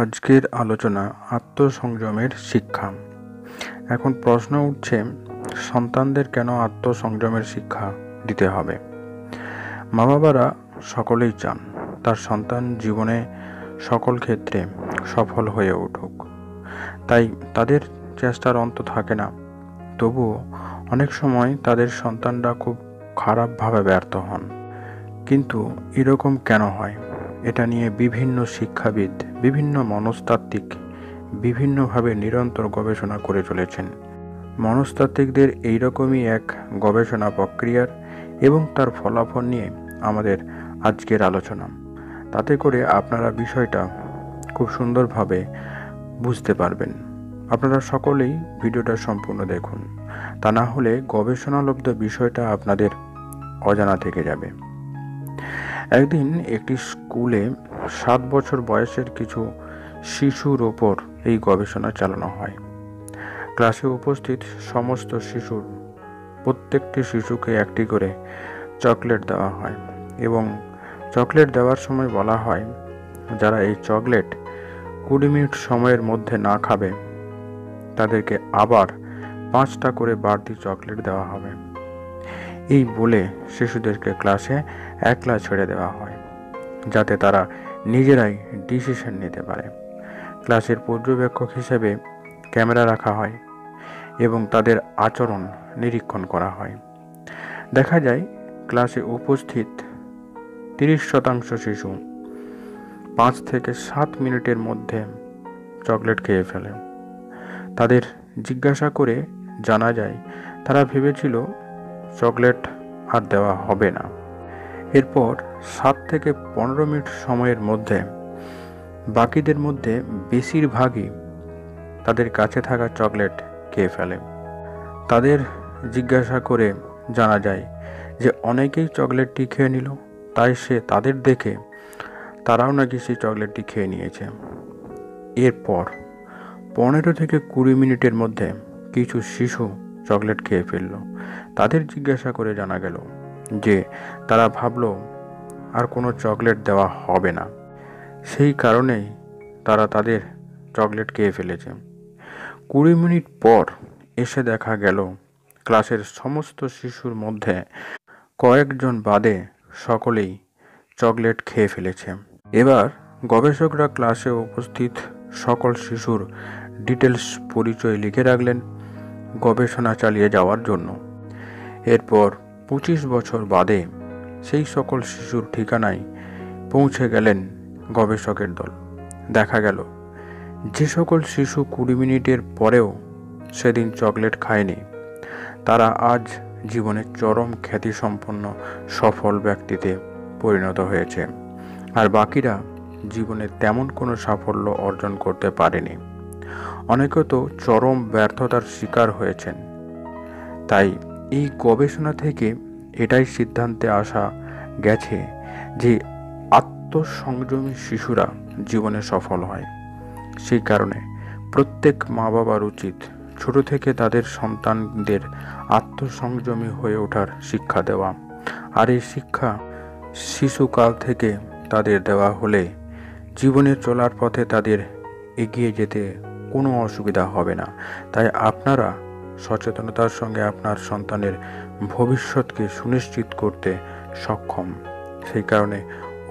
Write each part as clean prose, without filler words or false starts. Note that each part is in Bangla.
আজকের আলোচনা আত্মসংযমের শিক্ষা। এখন প্রশ্ন উঠছে, সন্তানদের কেন আত্মসংযমের শিক্ষা দিতে হবে? মা বাবারা সকলেই চান তার সন্তান জীবনে সকল ক্ষেত্রে সফল হয়ে উঠুক, তাই তাদের চেষ্টার অন্ত থাকে না। তবুও অনেক সময় তাদের সন্তানরা খুব খারাপভাবে ব্যর্থ হন। কিন্তু এরকম কেন হয়? এটা নিয়ে বিভিন্ন শিক্ষাবিদ, বিভিন্ন মনস্তাত্ত্বিক বিভিন্নভাবে নিরন্তর গবেষণা করে চলেছেন। মনস্তাত্ত্বিকদের এইরকমই এক গবেষণা প্রক্রিয়ার এবং তার ফলাফল নিয়ে আমাদের আজকের আলোচনা। তাতে করে আপনারা বিষয়টা খুব সুন্দরভাবে বুঝতে পারবেন। আপনারা সকলেই ভিডিওটা সম্পূর্ণ দেখুন, তা না হলে গবেষণালব্ধ বিষয়টা আপনাদের অজানা থেকে যাবে। একদিন একটি স্কুলে 7 বছর বয়সের কিছু শিশুর ওপর এই গবেষণা চালানো হয়। ক্লাসে উপস্থিত সমস্ত শিশুর প্রত্যেকটি শিশুকে একটি করে চকলেট দেওয়া হয় এবং চকলেট দেওয়ার সময় বলা হয়, যারা এই চকলেট 20 মিনিট সময়ের মধ্যে না খাবে তাদেরকে আবার 5টা করে বাড়তি চকলেট দেওয়া হবে। এই বলে শিশুদেরকে ক্লাসে একলা ছেড়ে দেওয়া হয়, যাতে তারা নিজেরাই ডিসিশন নিতে পারে। ক্লাসের পর্যবেক্ষক হিসেবে ক্যামেরা রাখা হয় এবং তাদের আচরণ নিরীক্ষণ করা হয়। দেখা যায় ক্লাসে উপস্থিত 30% শিশু 5 থেকে 7 মিনিটের মধ্যে চকলেট খেয়ে ফেলে। তাদের জিজ্ঞাসা করে জানা যায় তারা ভেবেছিল চকলেট আর দেওয়া হবে না। এরপর 7 থেকে 15 মিনিট সময়ের মধ্যে বাকিদের মধ্যে বেশিরভাগই তাদের কাছে থাকা চকলেট খেয়ে ফেলে। তাদের জিজ্ঞাসা করে জানা যায় যে অনেকেই চকলেটটি খেয়ে নিল, তাই তাদের দেখে তারাও নাকি সেই চকলেটটি খেয়ে নিয়েছে। এরপর 15 থেকে 20 মিনিটের মধ্যে কিছু শিশু চকলেট খেয়ে ফেলল। তাদের জিজ্ঞাসা করে জানা গেল যে তারা ভাবলো আর কোনো চকলেট দেওয়া হবে না, সেই কারণেই তারা তাদের চকলেট খেয়ে ফেলেছে। 20 মিনিট পর এসে দেখা গেল ক্লাসের সমস্ত শিশুর মধ্যে কয়েকজন বাদে সকলেই চকলেট খেয়ে ফেলেছে। এবার গবেষকরা ক্লাসে উপস্থিত সকল শিশুর ডিটেলস পরিচয় লিখে রাখলেন গবেষণা চালিয়ে যাওয়ার জন্য। এরপর 25 বছর বাদে সেই সকল শিশুর ঠিকানায় পৌঁছে গেলেন গবেষকের দল। দেখা গেল যে সকল শিশু 20 মিনিটের পরেও সেদিন চকলেট খায়নি, তারা আজ জীবনে চরম খ্যাতিসম্পন্ন সফল ব্যক্তিতে পরিণত হয়েছে, আর বাকিরা জীবনে তেমন কোনো সাফল্য অর্জন করতে পারেনি। অনেকে তো চরম ব্যর্থতার শিকার হয়েছেন। তাই এই গবেষণা থেকে এটাই সিদ্ধান্তে আসা গেছে যে আত্মসংযমী শিশুরা জীবনে সফল হয়। সেই কারণে প্রত্যেক মা বাবার উচিত ছোট থেকে তাদের সন্তানদের আত্মসংযমী হয়ে ওঠার শিক্ষা দেওয়া। আর এই শিক্ষা শিশুকাল থেকে তাদের দেওয়া হলে জীবনে চলার পথে তাদের এগিয়ে যেতে কোনো অসুবিধা হবে না। তাই আপনারা সচেতনতার সঙ্গে আপনার সন্তানের ভবিষ্যৎকে সুনিশ্চিত করতে সক্ষম। সেই কারণে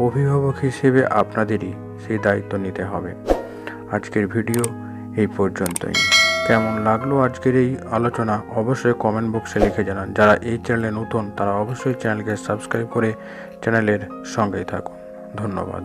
অভিভাবক হিসেবে আপনাদেরই সেই দায়িত্ব নিতে হবে। আজকের ভিডিও এই পর্যন্তই। কেমন লাগলো আজকের এই আলোচনা অবশ্যই কমেন্ট বক্সে লিখে জানান। যারা এই চ্যানেলে নতুন তারা অবশ্যই চ্যানেলকে সাবস্ক্রাইব করে চ্যানেলের সঙ্গেই থাকুন। ধন্যবাদ।